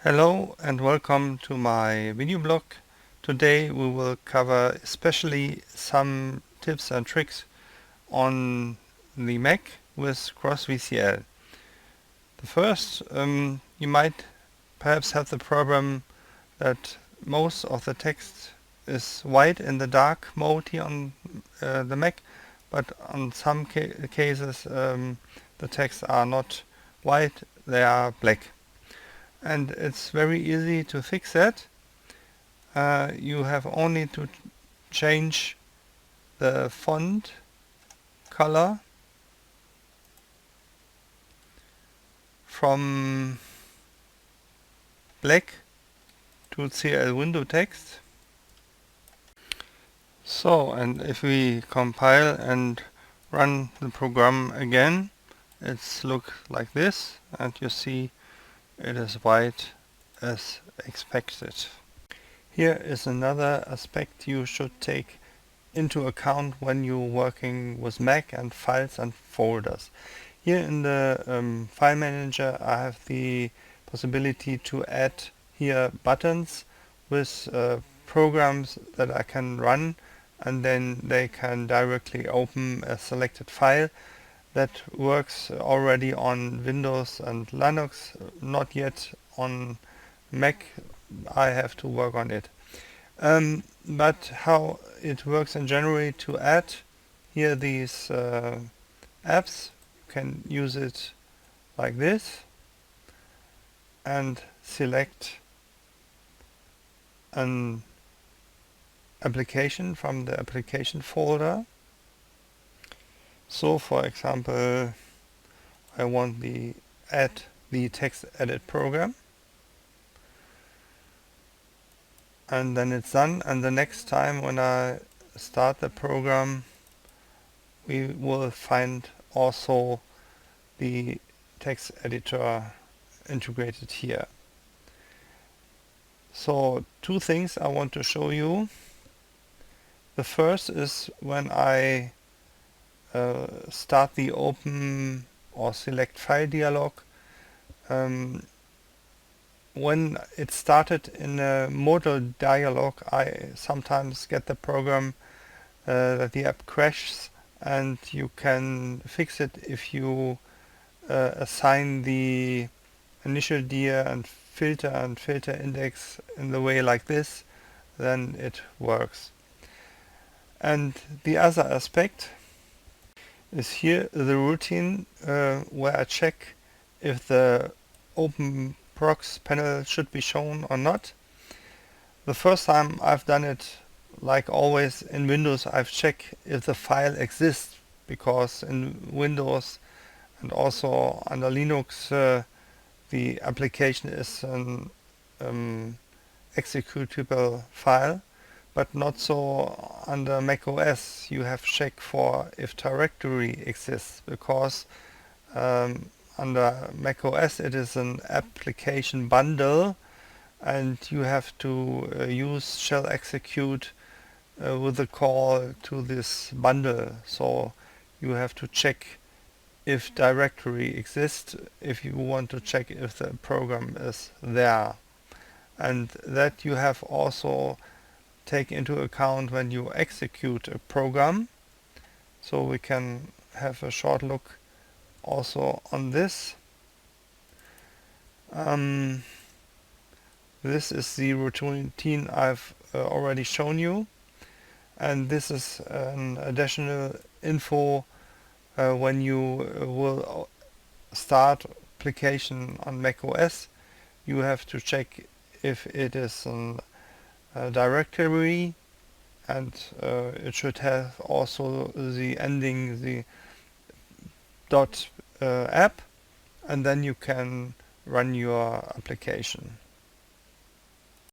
Hello and welcome to my video blog. Today we will cover especially some tips and tricks on the Mac with CrossVCL. The first, you might perhaps have the problem that most of the text is white in the dark mode here on the Mac, but on some cases the texts are not white, they are black. And it's very easy to fix that. You have only to change the font color from black to CL window text. So, and if we compile and run the program again, it's look like this, and you see it is white as expected. Here is another aspect you should take into account when you're working with Mac and files and folders. Here in the file manager I have the possibility to add here buttons with programs that I can run, and then they can directly open a selected file that works already on Windows and Linux, not yet on Mac. I have to work on it. But how it works in general to add here these apps, you can use it like this and select an application from the application folder. So for example, I want add the text edit program, and then it's done, and the next time when I start the program we will find also the text editor integrated here. So two things I want to show you. The first is when I start the open or select file dialog. When it started in a modal dialog, I sometimes get the program that the app crashes, and you can fix it if you assign the initial dir and filter index in the way like this, then it works. And the other aspect is here the routine where I check if the open procs panel should be shown or not. The first time I've done it, like always in Windows, I've checked if the file exists, because in Windows and also under Linux the application is an executable file, but not so under macOS. You have to check for if directory exists, because under macOS it is an application bundle, and you have to use shell execute with a call to this bundle. So you have to check if directory exists if you want to check if the program is there. And that you have also take into account when you execute a program. So we can have a short look also on this. This is the routine I've already shown you, and this is an additional info when you will start application on macOS. You have to check if it is a directory, and it should have also the ending the .app, and then you can run your application.